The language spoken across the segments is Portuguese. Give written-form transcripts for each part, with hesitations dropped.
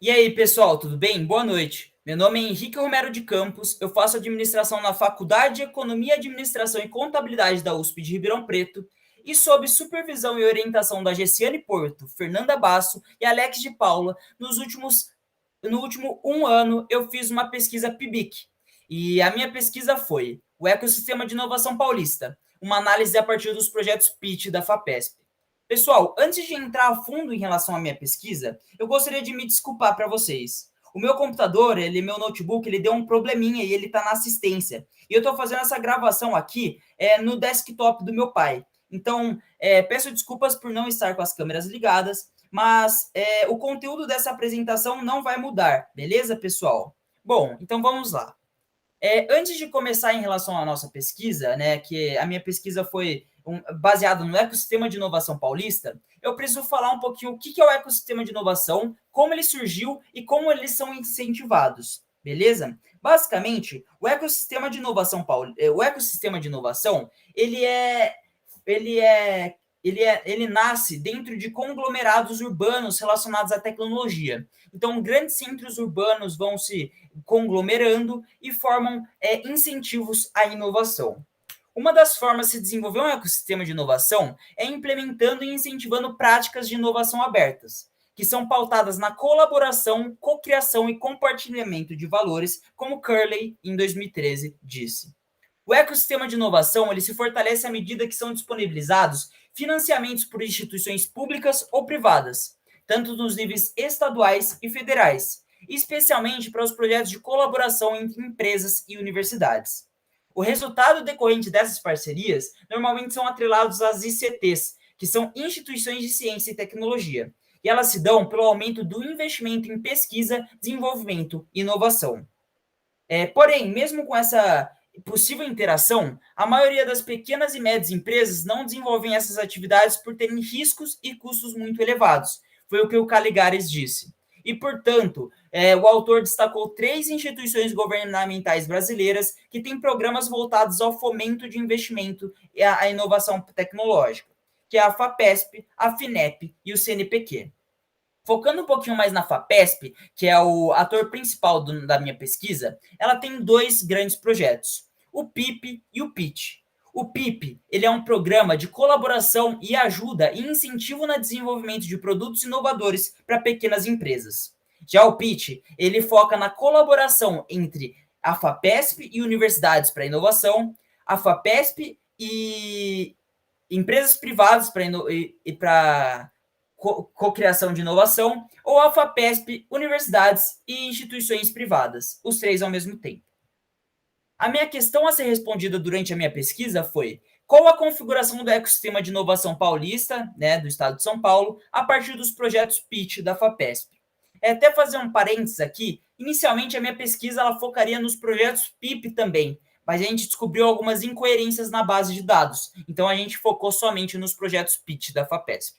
E aí, pessoal, tudo bem? Boa noite. Meu nome é Henrique Romero de Campos, eu faço administração na Faculdade de Economia, Administração e Contabilidade da USP de Ribeirão Preto e sob supervisão e orientação da Gessiane Porto, Fernanda Basso e Alex de Paula, no último um ano eu fiz uma pesquisa PIBIC e a minha pesquisa foi o Ecossistema de Inovação Paulista, uma análise a partir dos projetos PIT da FAPESP. Pessoal, antes de entrar a fundo em relação à minha pesquisa, eu gostaria de me desculpar para vocês. O meu computador, meu notebook, ele deu um probleminha e ele está na assistência. E eu estou fazendo essa gravação aqui no desktop do meu pai. Então, peço desculpas por não estar com as câmeras ligadas, mas o conteúdo dessa apresentação não vai mudar, beleza, pessoal? Bom, então vamos lá. Antes de começar em relação à nossa pesquisa, né, que a minha pesquisa foi baseada no ecossistema de inovação paulista, eu preciso falar um pouquinho o que é o ecossistema de inovação, como ele surgiu e como eles são incentivados, beleza? Basicamente, o ecossistema de inovação, ele nasce dentro de conglomerados urbanos relacionados à tecnologia. Então, grandes centros urbanos vão se conglomerando e formam incentivos à inovação. Uma das formas de se desenvolver um ecossistema de inovação é implementando e incentivando práticas de inovação abertas, que são pautadas na colaboração, cocriação e compartilhamento de valores, como Curley, em 2013, disse. O ecossistema de inovação ele se fortalece à medida que são disponibilizados financiamentos por instituições públicas ou privadas, tanto nos níveis estaduais e federais, especialmente para os projetos de colaboração entre empresas e universidades. O resultado decorrente dessas parcerias normalmente são atrelados às ICTs, que são instituições de ciência e tecnologia, e elas se dão pelo aumento do investimento em pesquisa, desenvolvimento e inovação. Porém, mesmo com essa possível interação, a maioria das pequenas e médias empresas não desenvolvem essas atividades por terem riscos e custos muito elevados. Foi o que o Caligares disse. E, portanto, o autor destacou 3 instituições governamentais brasileiras que têm programas voltados ao fomento de investimento e à inovação tecnológica, que é a FAPESP, a FINEP e o CNPq. Focando um pouquinho mais na FAPESP, que é o ator principal da minha pesquisa, ela tem 2 grandes projetos, o PIP e o PIT. O PIP ele é um programa de colaboração e ajuda e incentivo no desenvolvimento de produtos inovadores para pequenas empresas. Já o PIT, ele foca na colaboração entre a FAPESP e universidades para inovação, a FAPESP e empresas privadas para cocriação de inovação, ou a FAPESP, universidades e instituições privadas, os 3 ao mesmo tempo. A minha questão a ser respondida durante a minha pesquisa foi: qual a configuração do ecossistema de inovação paulista, né, do estado de São Paulo, a partir dos projetos PIT da FAPESP? Até fazer um parênteses aqui, inicialmente a minha pesquisa ela focaria nos projetos PIP também, mas a gente descobriu algumas incoerências na base de dados, então a gente focou somente nos projetos PIT da FAPESP.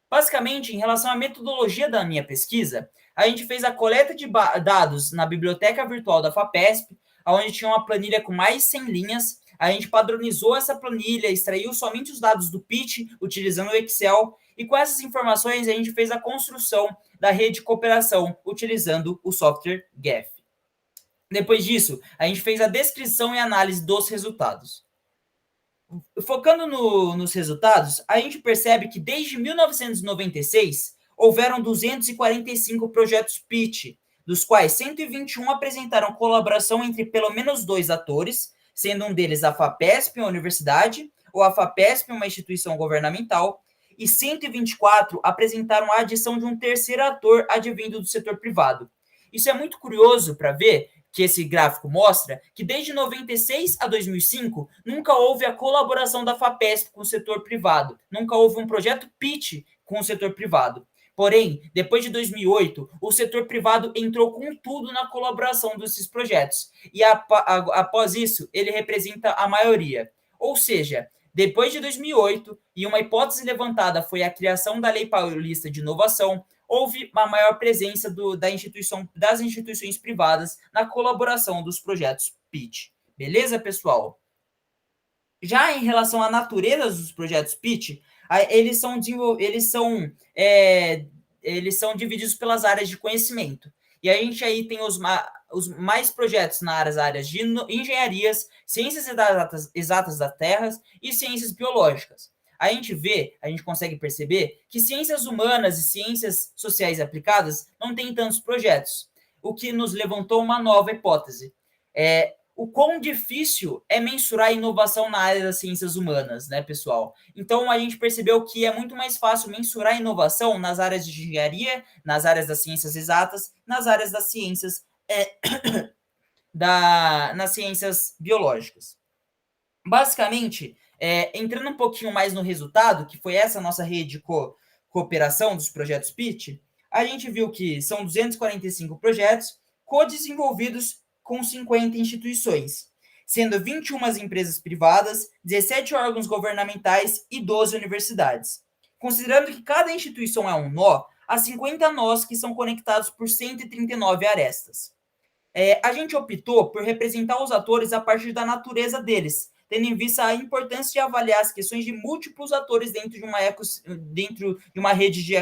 Basicamente, em relação à metodologia da minha pesquisa, a gente fez a coleta de dados na biblioteca virtual da FAPESP, onde tinha uma planilha com mais de 100 linhas. A gente padronizou essa planilha, extraiu somente os dados do PIT, utilizando o Excel, e com essas informações a gente fez a construção da rede de cooperação, utilizando o software GEF. Depois disso, a gente fez a descrição e análise dos resultados. Focando nos resultados, a gente percebe que desde 1996 houveram 245 projetos PIT, dos quais 121 apresentaram colaboração entre pelo menos 2 atores, sendo um deles a FAPESP, uma universidade, ou a FAPESP, uma instituição governamental, e 124 apresentaram a adição de um terceiro ator advindo do setor privado. Isso é muito curioso para ver que esse gráfico mostra que desde 96 a 2005 nunca houve a colaboração da FAPESP com o setor privado, nunca houve um projeto PIT com o setor privado. Porém, depois de 2008, o setor privado entrou com tudo na colaboração desses projetos, e após isso, ele representa a maioria. Ou seja, depois de 2008, e uma hipótese levantada foi a criação da Lei Paulista de Inovação, houve uma maior presença das instituições privadas na colaboração dos projetos PIT. Beleza, pessoal? Já em relação à natureza dos projetos PIT, eles são eles são divididos pelas áreas de conhecimento. E a gente aí tem os mais projetos nas áreas de engenharias, ciências exatas das terras e ciências biológicas. A gente consegue perceber que ciências humanas e ciências sociais aplicadas não têm tantos projetos, o que nos levantou uma nova hipótese. O quão difícil é mensurar a inovação na área das ciências humanas, né, pessoal? Então, a gente percebeu que é muito mais fácil mensurar a inovação nas áreas de engenharia, nas áreas das ciências exatas, nas áreas das ciências, nas ciências biológicas. Basicamente, entrando um pouquinho mais no resultado, que foi essa nossa rede de cooperação dos projetos PIT, a gente viu que são 245 projetos co-desenvolvidos com 50 instituições, sendo 21 empresas privadas, 17 órgãos governamentais e 12 universidades. Considerando que cada instituição é um nó, há 50 nós que são conectados por 139 arestas. A gente optou por representar os atores a partir da natureza deles, tendo em vista a importância de avaliar as questões de múltiplos atores dentro de uma rede de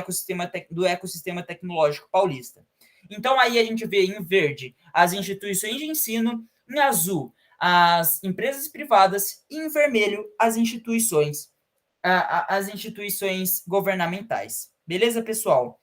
do ecossistema tecnológico paulista. Então, aí a gente vê em verde as instituições de ensino, em azul as empresas privadas e em vermelho as instituições governamentais. Beleza, pessoal?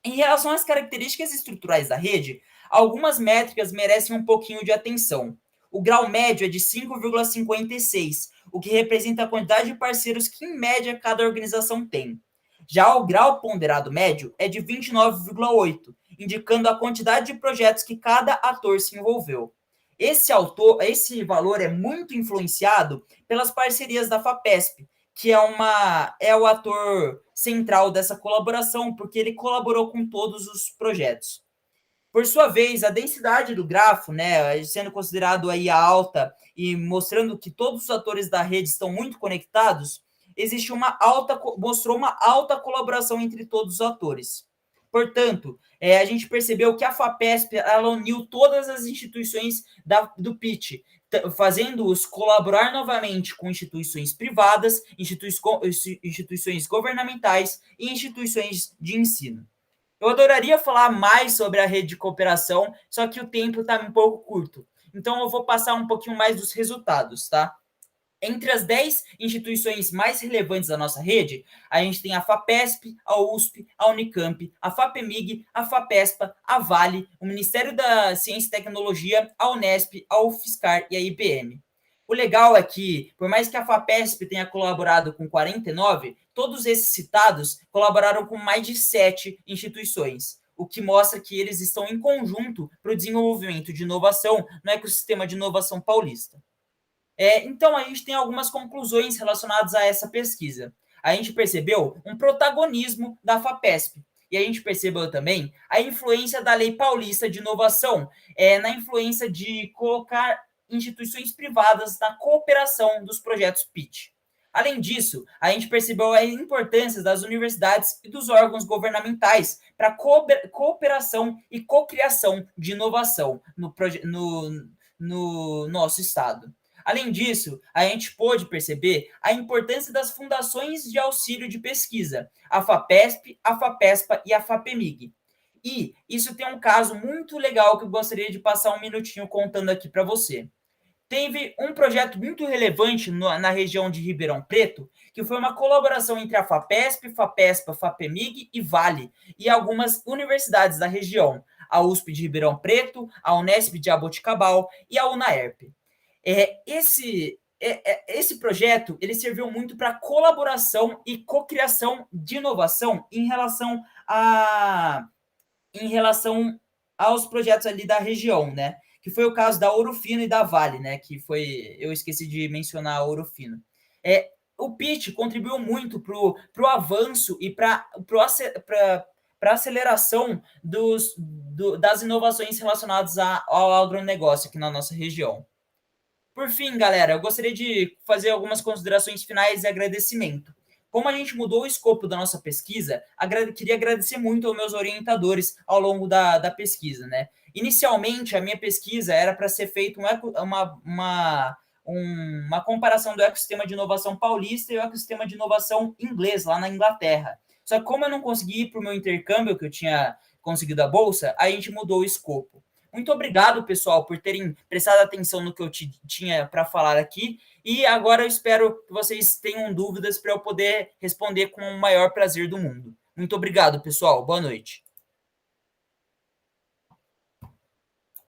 Em relação às características estruturais da rede, algumas métricas merecem um pouquinho de atenção. O grau médio é de 5,56, o que representa a quantidade de parceiros que, em média, cada organização tem. Já o grau ponderado médio é de 29,8, indicando a quantidade de projetos que cada ator se envolveu. Esse valor é muito influenciado pelas parcerias da FAPESP, que é o ator central dessa colaboração, porque ele colaborou com todos os projetos. Por sua vez, a densidade do grafo, né, sendo considerado aí alta e mostrando que todos os atores da rede estão muito conectados, mostrou uma alta colaboração entre todos os atores. Portanto, a gente percebeu que a FAPESP ela uniu todas as instituições do PIT, fazendo-os colaborar novamente com instituições privadas, instituições governamentais e instituições de ensino. Eu adoraria falar mais sobre a rede de cooperação, só que o tempo está um pouco curto. Então, eu vou passar um pouquinho mais dos resultados, tá? Entre as 10 instituições mais relevantes da nossa rede, a gente tem a FAPESP, a USP, a Unicamp, a FAPEMIG, a FAPESPA, a Vale, o Ministério da Ciência e Tecnologia, a Unesp, a UFSCar e a IBM. O legal é que, por mais que a FAPESP tenha colaborado com 49, todos esses citados colaboraram com mais de 7 instituições, o que mostra que eles estão em conjunto para o desenvolvimento de inovação no ecossistema de inovação paulista. Então, a gente tem algumas conclusões relacionadas a essa pesquisa. A gente percebeu um protagonismo da FAPESP, e a gente percebeu também a influência da Lei Paulista de Inovação, na influência de colocar instituições privadas na cooperação dos projetos PIT. Além disso, a gente percebeu a importância das universidades e dos órgãos governamentais para cooperação e cocriação de inovação no nosso estado. Além disso, a gente pôde perceber a importância das fundações de auxílio de pesquisa, a FAPESP, a FAPESPA e a FAPEMIG. E isso tem um caso muito legal que eu gostaria de passar um minutinho contando aqui para você. Teve um projeto muito relevante na região de Ribeirão Preto, que foi uma colaboração entre a FAPESP, FAPESPA, FAPEMIG e Vale, e algumas universidades da região, a USP de Ribeirão Preto, a Unesp de Jaboticabal e a UNAERP. Esse projeto ele serviu muito para colaboração e cocriação de inovação em relação aos projetos ali da região, né? Que foi o caso da Ouro Fino e da Vale, né? Eu esqueci de mencionar a Ouro Fino. O PIT contribuiu muito para o avanço e para a aceleração das inovações relacionadas ao agronegócio aqui na nossa região. Por fim, galera, eu gostaria de fazer algumas considerações finais e agradecimento. Como a gente mudou o escopo da nossa pesquisa, queria agradecer muito aos meus orientadores ao longo da pesquisa, né? Inicialmente, a minha pesquisa era para ser feita uma comparação do ecossistema de inovação paulista e o ecossistema de inovação inglês, lá na Inglaterra. Só que como eu não consegui ir para o meu intercâmbio, que eu tinha conseguido a bolsa, a gente mudou o escopo. Muito obrigado, pessoal, por terem prestado atenção no que eu tinha para falar aqui. E agora eu espero que vocês tenham dúvidas para eu poder responder com o maior prazer do mundo. Muito obrigado, pessoal. Boa noite.